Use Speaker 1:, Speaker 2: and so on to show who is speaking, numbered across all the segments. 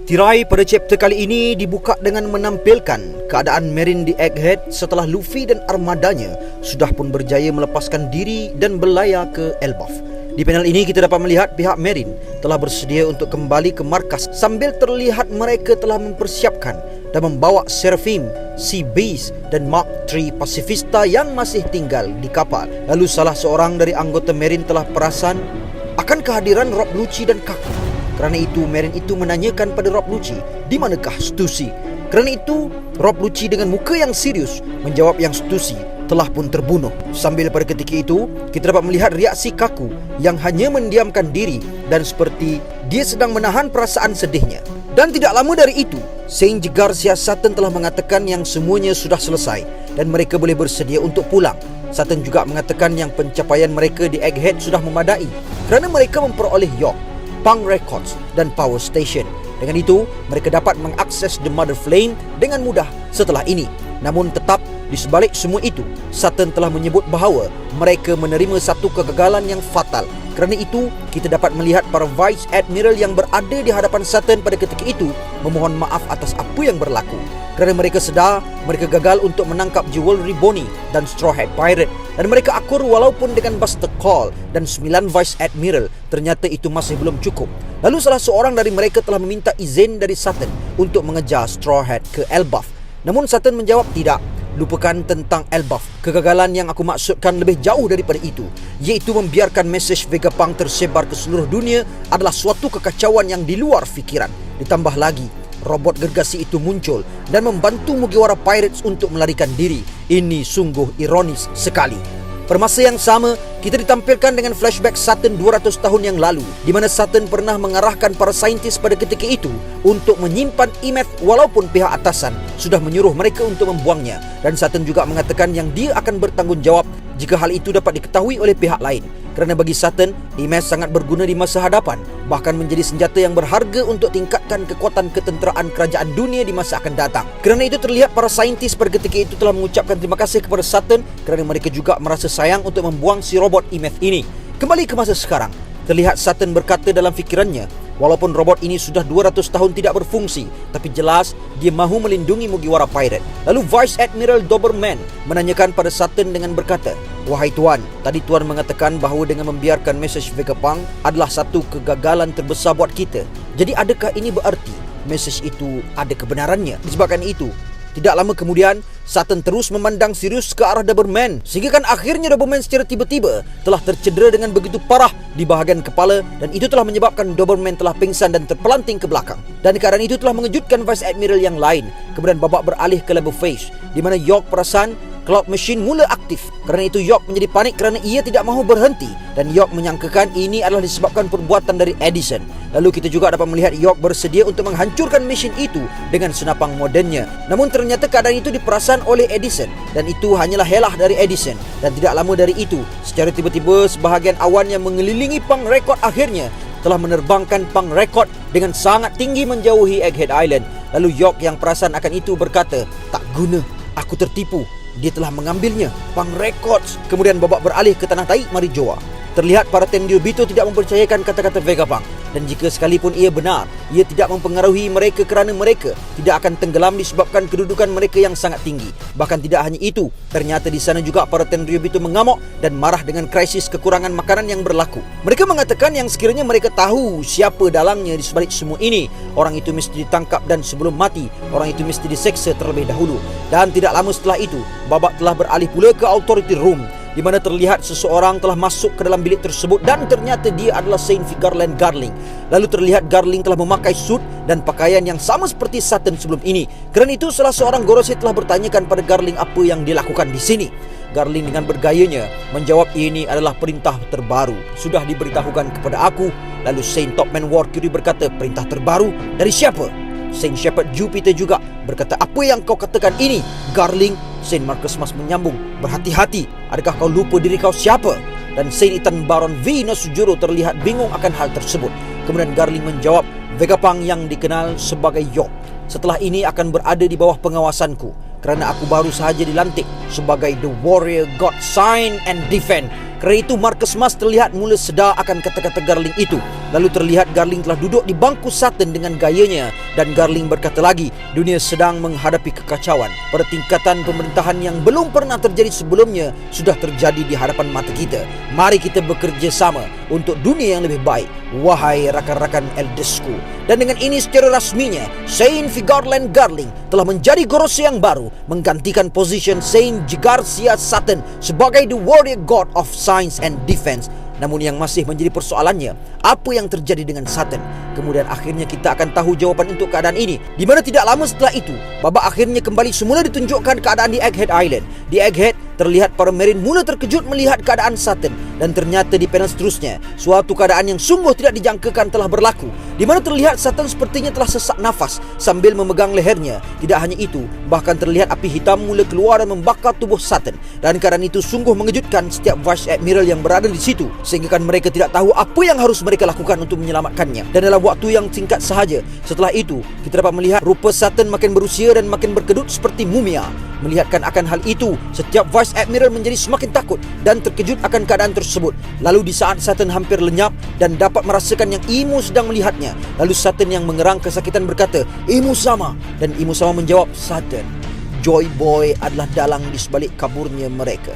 Speaker 1: Tirai pada chapter kali ini dibuka dengan menampilkan keadaan Marine di Egghead setelah Luffy dan armadanya sudah pun berjaya melepaskan diri dan berlayar ke Elbaf. Di panel ini kita dapat melihat pihak Marine telah bersedia untuk kembali ke markas sambil terlihat mereka telah mempersiapkan dan membawa Seraphim, Sea Beast dan Mark III Pacifista yang masih tinggal di kapal. Lalu salah seorang dari anggota Marine telah perasan akan kehadiran Rob Lucci dan Kaku. Kerana itu, Marine itu menanyakan pada Rob Lucci, di manakah Stussy? Kerana itu, Rob Lucci dengan muka yang serius menjawab yang Stussy telah pun terbunuh. Sambil pada ketika itu, kita dapat melihat reaksi Kaku yang hanya mendiamkan diri dan seperti dia sedang menahan perasaan sedihnya. Dan tidak lama dari itu, Saint Garcia Sutton telah mengatakan yang semuanya sudah selesai dan mereka boleh bersedia untuk pulang. Sutton juga mengatakan yang pencapaian mereka di Egghead sudah memadai kerana mereka memperoleh York, Punk Records dan Power Station. Dengan itu, mereka dapat mengakses The Mother Flame dengan mudah setelah ini. Namun tetap di sebalik semua itu, Sutton telah menyebut bahawa mereka menerima satu kegagalan yang fatal. Kerana itu, kita dapat melihat para Vice Admiral yang berada di hadapan Sutton pada ketika itu memohon maaf atas apa yang berlaku. Kerana mereka sedar mereka gagal untuk menangkap Jewelry Bonnie dan Straw Hat Pirate dan mereka akur walaupun dengan Buster Call dan 9 Vice Admiral, ternyata itu masih belum cukup. Lalu salah seorang dari mereka telah meminta izin dari Sutton untuk mengejar Straw Hat ke Elbaf. Namun Sutton menjawab tidak. Lupakan tentang Elbaf. Kegagalan yang aku maksudkan lebih jauh daripada itu, iaitu membiarkan mesej Vegapunk tersebar ke seluruh dunia adalah suatu kekacauan yang di luar fikiran. Ditambah lagi, robot gergasi itu muncul dan membantu Mugiwara Pirates untuk melarikan diri. Ini sungguh ironis sekali. Pada masa yang sama, kita ditampilkan dengan flashback Sutton 200 tahun yang lalu, di mana Sutton pernah mengarahkan para saintis pada ketika itu untuk menyimpan E-Math walaupun pihak atasan sudah menyuruh mereka untuk membuangnya. Dan Sutton juga mengatakan yang dia akan bertanggungjawab jika hal itu dapat diketahui oleh pihak lain. Kerana bagi Sutton, E-Math sangat berguna di masa hadapan, bahkan menjadi senjata yang berharga untuk tingkatkan kekuatan ketenteraan kerajaan dunia di masa akan datang. Kerana itu terlihat para saintis pada ketika itu telah mengucapkan terima kasih kepada Sutton kerana mereka juga merasa sayang untuk membuang si robot E-Math ini. Kembali ke masa sekarang, terlihat Sutton berkata dalam fikirannya, walaupun robot ini sudah 200 tahun tidak berfungsi, tapi jelas dia mahu melindungi Mugiwara Pirate. Lalu Vice Admiral Doberman menanyakan pada Sutton dengan berkata, wahai Tuan, tadi Tuan mengatakan bahawa dengan membiarkan mesej Vegapunk adalah satu kegagalan terbesar buat kita. Jadi adakah ini berarti mesej itu ada kebenarannya? Disebabkan itu, tidak lama kemudian, Sutton terus memandang serius ke arah Doberman sehingga kan akhirnya Doberman secara tiba-tiba telah tercedera dengan begitu parah di bahagian kepala dan itu telah menyebabkan Doberman telah pingsan dan terpelanting ke belakang. Dan keadaan itu telah mengejutkan Vice Admiral yang lain. Kemudian babak beralih ke level phase di mana York perasan Cloud Machine mula aktif. Kerana itu York menjadi panik kerana ia tidak mahu berhenti dan York menyangkakan ini adalah disebabkan perbuatan dari Edison. Lalu kita juga dapat melihat York bersedia untuk menghancurkan mesin itu dengan senapang modernnya. Namun ternyata keadaan itu diperasan oleh Edison dan itu hanyalah helah dari Edison. Dan tidak lama dari itu, secara tiba-tiba sebahagian awan yang mengelilingi Punk Record akhirnya telah menerbangkan Punk Record dengan sangat tinggi menjauhi Egghead Island. Lalu York yang perasan akan itu berkata, tak guna, aku tertipu. Dia telah mengambilnya, Punk Records. Kemudian babak beralih ke tanah Taik Marijoa. Terlihat para Tenryubito tidak mempercayakan kata-kata Vegapunk. Dan jika sekalipun ia benar, ia tidak mempengaruhi mereka kerana mereka tidak akan tenggelam disebabkan kedudukan mereka yang sangat tinggi. Bahkan tidak hanya itu, ternyata di sana juga para Tenryubito mengamuk dan marah dengan krisis kekurangan makanan yang berlaku. Mereka mengatakan yang sekiranya mereka tahu siapa dalangnya di sebalik semua ini, orang itu mesti ditangkap dan sebelum mati, orang itu mesti diseksa terlebih dahulu. Dan tidak lama setelah itu, babak telah beralih pula ke Authority Room, di mana terlihat seseorang telah masuk ke dalam bilik tersebut dan ternyata dia adalah Saint Vigarland Garling. Lalu terlihat Garling telah memakai suit dan pakaian yang sama seperti Sutton sebelum ini. Kerana itu salah seorang Gorosei telah bertanyakan pada Garling apa yang dilakukan di sini. Garling dengan bergayanya menjawab ini adalah perintah terbaru, sudah diberitahukan kepada aku. Lalu Saint Topman War Curie berkata, perintah terbaru dari siapa? Saint Shepherd Jupiter juga berkata, apa yang kau katakan ini, Garling? Saint Marcus Mas menyambung, berhati-hati, adakah kau lupa diri kau siapa? Dan Saint Ethan Baron V. Nosujuro terlihat bingung akan hal tersebut. Kemudian Garling menjawab, Vegapunk yang dikenal sebagai York setelah ini akan berada di bawah pengawasanku kerana aku baru sahaja dilantik sebagai The Warrior God Sign and Defend. Kerana itu Marcus Mas terlihat mula sedar akan kata-kata Garling itu Lalu terlihat Garling telah duduk di bangku Sutton dengan gayanya. Dan Garling berkata lagi, dunia sedang menghadapi kekacauan. Pada tingkatan pemerintahan yang belum pernah terjadi sebelumnya sudah terjadi di hadapan mata kita. Mari kita bekerja sama untuk dunia yang lebih baik, wahai rakan-rakan Eldescu. Dan dengan ini secara rasminya Saint Vigarland Garling telah menjadi Gorose yang baru, menggantikan posisi Saint Garcia Sutton sebagai the warrior god of science and defense. Namun yang masih menjadi persoalannya, apa yang terjadi dengan Sutton? Kemudian akhirnya kita akan tahu jawapan untuk keadaan ini, di mana tidak lama setelah itu Baba akhirnya kembali semula ditunjukkan keadaan di Egghead Island. Di Egghead terlihat para Marine mula terkejut melihat keadaan Sutton. Dan ternyata di panel seterusnya, suatu keadaan yang sungguh tidak dijangkakan telah berlaku, di mana terlihat Sutton sepertinya telah sesak nafas sambil memegang lehernya. Tidak hanya itu, bahkan terlihat api hitam mula keluar dan membakar tubuh Sutton. Dan keadaan itu sungguh mengejutkan setiap Vice Admiral yang berada di situ, sehingga mereka tidak tahu apa yang harus mereka lakukan untuk menyelamatkannya. Dan dalam waktu yang singkat sahaja setelah itu, kita dapat melihat rupa Sutton makin berusia dan makin berkedut seperti mumia. Melihatkan akan hal itu, setiap Vice Admiral menjadi semakin takut dan terkejut akan keadaan tersebut. Lalu di saat Sutton hampir lenyap dan dapat merasakan yang Imo sedang melihatnya, lalu Sutton yang mengerang kesakitan berkata, Imo sama. Dan Imo sama menjawab, Sutton, Joy Boy adalah dalang di sebalik kaburnya mereka.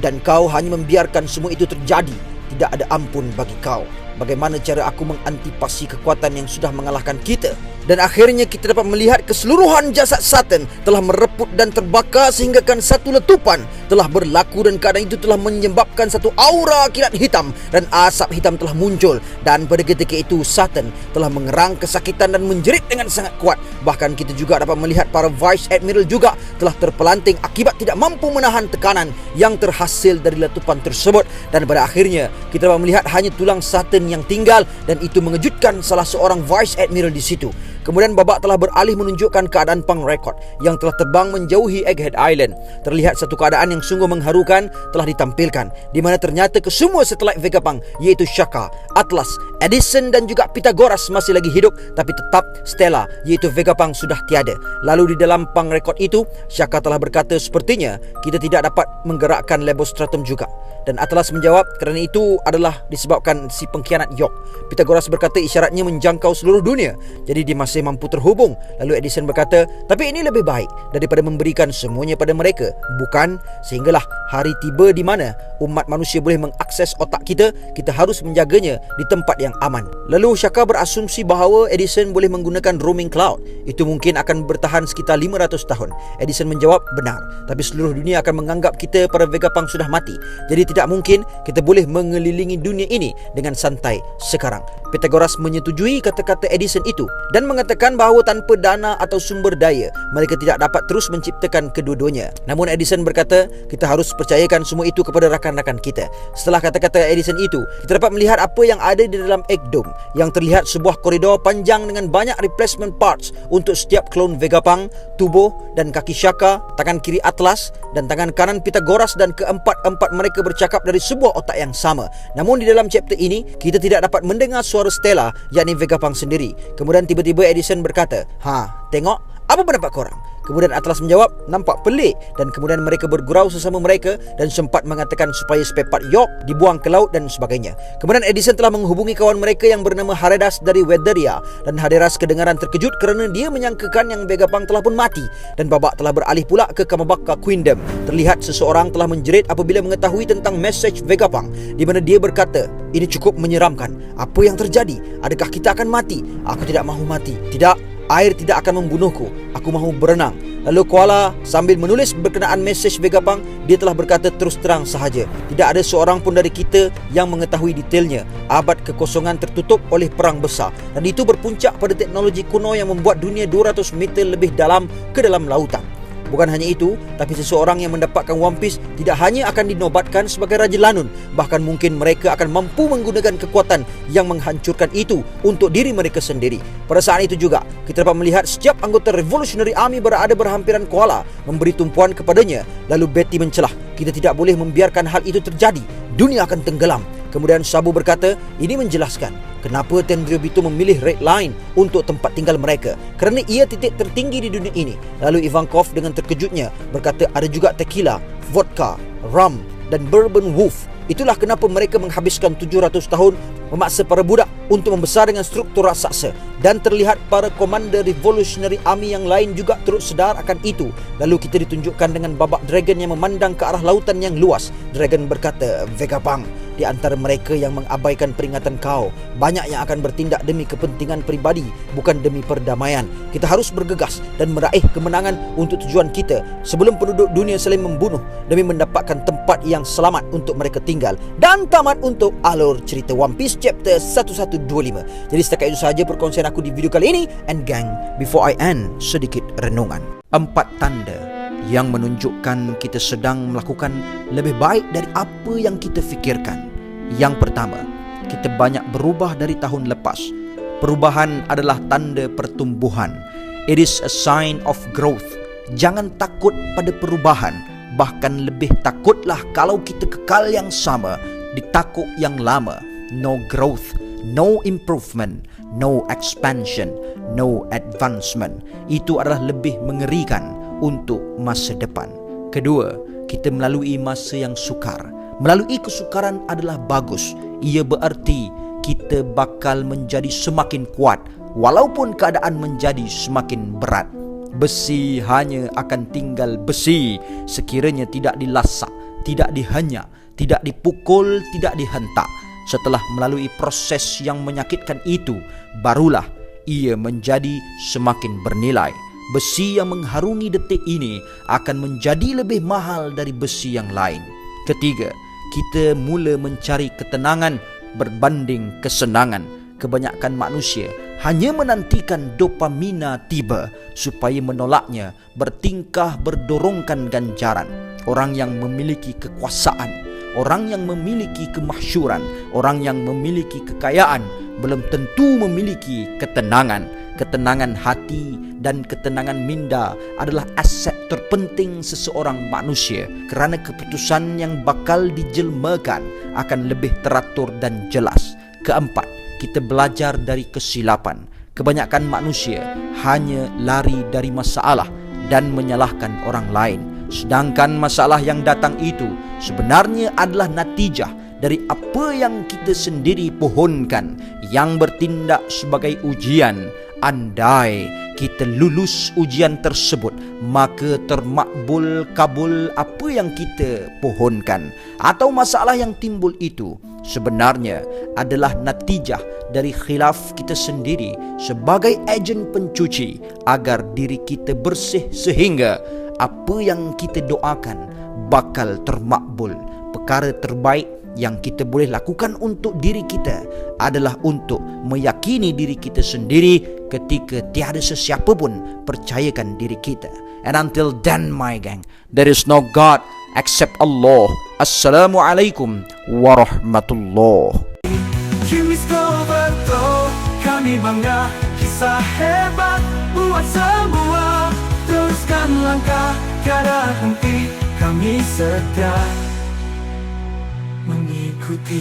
Speaker 1: Dan kau hanya membiarkan semua itu terjadi. Tidak ada ampun bagi kau. Bagaimana cara aku mengantisipasi kekuatan yang sudah mengalahkan kita? Dan akhirnya kita dapat melihat keseluruhan jasad Sutton telah mereput dan terbakar, sehingga kan satu letupan telah berlaku dan keadaan itu telah menyebabkan satu aura kilat hitam dan asap hitam telah muncul. Dan pada ketika itu Sutton telah mengerang kesakitan dan menjerit dengan sangat kuat. Bahkan kita juga dapat melihat para Vice Admiral juga telah terpelanting akibat tidak mampu menahan tekanan yang terhasil dari letupan tersebut. Dan pada akhirnya kita dapat melihat hanya tulang Sutton yang tinggal, dan itu mengejutkan salah seorang Vice Admiral di situ. Kemudian Babak telah beralih menunjukkan keadaan Pang Record yang telah terbang menjauhi Egghead Island. Terlihat satu keadaan yang sungguh mengharukan telah ditampilkan, di mana ternyata kesemua satelit Vegapunk, iaitu Shaka, Atlas, Edison dan juga Pythagoras masih lagi hidup, tapi tetap Stella, iaitu Vegapunk, sudah tiada. Lalu di dalam Pang Record itu, Shaka telah berkata sepertinya kita tidak dapat menggerakkan Lebostratum juga. Dan Atlas menjawab kerana itu adalah disebabkan si pengkhianat York. Pythagoras berkata isyaratnya menjangkau seluruh dunia, jadi dia masih mampu terhubung. Lalu Edison berkata, tapi ini lebih baik daripada memberikan semuanya pada mereka, bukan? Sehinggalah hari tiba di mana umat manusia boleh mengakses otak kita, kita harus menjaganya di tempat yang aman. Lalu Shaka berasumsi bahawa Edison boleh menggunakan roaming cloud. Itu mungkin akan bertahan sekitar 500 tahun. Edison menjawab, benar, tapi seluruh dunia akan menganggap kita para Vegapunk sudah mati. Jadi tidak mungkin kita boleh mengelilingi dunia ini dengan santai sekarang. Pythagoras menyetujui kata-kata Edison itu dan mengatakan bahawa tanpa dana atau sumber daya, mereka tidak dapat terus menciptakan kedua-duanya. Namun Edison berkata, kita harus percayakan semua itu kepada rakan-rakan kita. Setelah kata-kata Edison itu, kita dapat melihat apa yang ada di dalam Egg Dome, yang terlihat sebuah koridor panjang dengan banyak replacement parts untuk setiap klon Vegapunk, tubuh dan kaki Shaka, tangan kiri Atlas dan tangan kanan Pythagoras, dan keempat-empat mereka bercakap dari sebuah otak yang sama. Namun di dalam chapter ini, kita tidak dapat mendengar suara Stella, yakni Vegapunk sendiri. Kemudian tiba-tiba Edison berkata, tengok, apa pendapat korang? Kemudian Atlas menjawab, nampak pelik. Dan kemudian mereka bergurau sesama mereka dan sempat mengatakan supaya spare part York dibuang ke laut dan sebagainya. Kemudian Edison telah menghubungi kawan mereka yang bernama Haredas dari Weatheria, dan Haredas kedengaran terkejut kerana dia menyangkakan yang Vegapunk telah pun mati. Dan Babak telah beralih pula ke Kamabaka Queendom. Terlihat seseorang telah menjerit apabila mengetahui tentang message Vegapunk, di mana dia berkata, ini cukup menyeramkan. Apa yang terjadi? Adakah kita akan mati? Aku tidak mahu mati. Tidak. Air tidak akan membunuhku. Aku mahu berenang. Lalu Koala sambil menulis berkenaan mesej Vegapunk, dia telah berkata terus terang sahaja, tidak ada seorang pun dari kita yang mengetahui detailnya. Abad kekosongan tertutup oleh perang besar, dan itu berpuncak pada teknologi kuno yang membuat dunia 200 meter lebih dalam ke dalam lautan. Bukan hanya itu, tapi seseorang yang mendapatkan One Piece tidak hanya akan dinobatkan sebagai Raja Lanun, bahkan mungkin mereka akan mampu menggunakan kekuatan yang menghancurkan itu untuk diri mereka sendiri. Pada saat itu juga, kita dapat melihat setiap anggota Revolutionary Army berada berhampiran Koala, memberi tumpuan kepadanya. Lalu Betty mencelah, kita tidak boleh membiarkan hal itu terjadi. Dunia akan tenggelam. Kemudian Sabu berkata, ini menjelaskan kenapa Tenryubito memilih Red Line untuk tempat tinggal mereka, kerana ia titik tertinggi di dunia ini. Lalu Ivankov dengan terkejutnya berkata, ada juga tequila, vodka, rum dan bourbon wolf. Itulah kenapa mereka menghabiskan 700 tahun memaksa para budak untuk membesar dengan struktur raksasa, dan terlihat para komander Revolutionary Army yang lain juga turut sedar akan itu. Lalu kita ditunjukkan dengan babak dragon yang memandang ke arah lautan yang luas. Dragon berkata, Vegapunk, di antara mereka yang mengabaikan peringatan kau, banyak yang akan bertindak demi kepentingan peribadi, bukan demi perdamaian. Kita harus bergegas dan meraih kemenangan untuk tujuan kita sebelum penduduk dunia saling membunuh demi mendapatkan tempat yang selamat untuk mereka tinggal. Dan tamat untuk alur cerita One Piece chapter 1125. Jadi setakat itu sahaja perkongsian aku di video kali ini. And gang, before I end, sedikit renungan. 4 tanda yang menunjukkan kita sedang melakukan lebih baik dari apa yang kita fikirkan. Yang pertama, kita banyak berubah dari tahun lepas. Perubahan adalah tanda pertumbuhan. It is a sign of growth. Jangan takut pada perubahan. Bahkan lebih takutlah kalau kita kekal yang sama di takuk yang lama. No growth, no improvement, no expansion, no advancement. Itu adalah lebih mengerikan untuk masa depan. Kedua, kita melalui masa yang sukar. Melalui kesukaran adalah bagus. Ia bererti kita bakal menjadi semakin kuat walaupun keadaan menjadi semakin berat. Besi hanya akan tinggal besi sekiranya tidak dilasak, tidak dihenyak, tidak dipukul, tidak dihentak. Setelah melalui proses yang menyakitkan itu, barulah ia menjadi semakin bernilai. Besi yang mengharungi detik ini akan menjadi lebih mahal dari besi yang lain. Ketiga, kita mula mencari ketenangan berbanding kesenangan. Kebanyakan manusia hanya menantikan dopamina tiba supaya menolaknya, bertingkah berdorongkan ganjaran. Orang yang memiliki kekuasaan, orang yang memiliki kemasyhuran, orang yang memiliki kekayaan belum tentu memiliki ketenangan. Ketenangan hati dan ketenangan minda adalah aset terpenting seseorang manusia, kerana keputusan yang bakal dijelmakan akan lebih teratur dan jelas. Keempat, kita belajar dari kesilapan. Kebanyakan manusia hanya lari dari masalah dan menyalahkan orang lain, sedangkan masalah yang datang itu sebenarnya adalah natijah dari apa yang kita sendiri pohonkan, yang bertindak sebagai ujian. Andai kita lulus ujian tersebut, maka termakbul kabul apa yang kita pohonkan. Atau masalah yang timbul itu sebenarnya adalah natijah dari khilaf kita sendiri sebagai ejen pencuci agar diri kita bersih, sehingga apa yang kita doakan bakal termakbul. Perkara terbaik yang kita boleh lakukan untuk diri kita adalah untuk meyakini diri kita sendiri ketika tiada sesiapa pun percayakan diri kita. And until then, my gang, there is no God except Allah. Assalamualaikum warahmatullahi. Kami bangga kisah hebat buat semua. Teruskan langkah, tiada henti, kami setia mengikuti.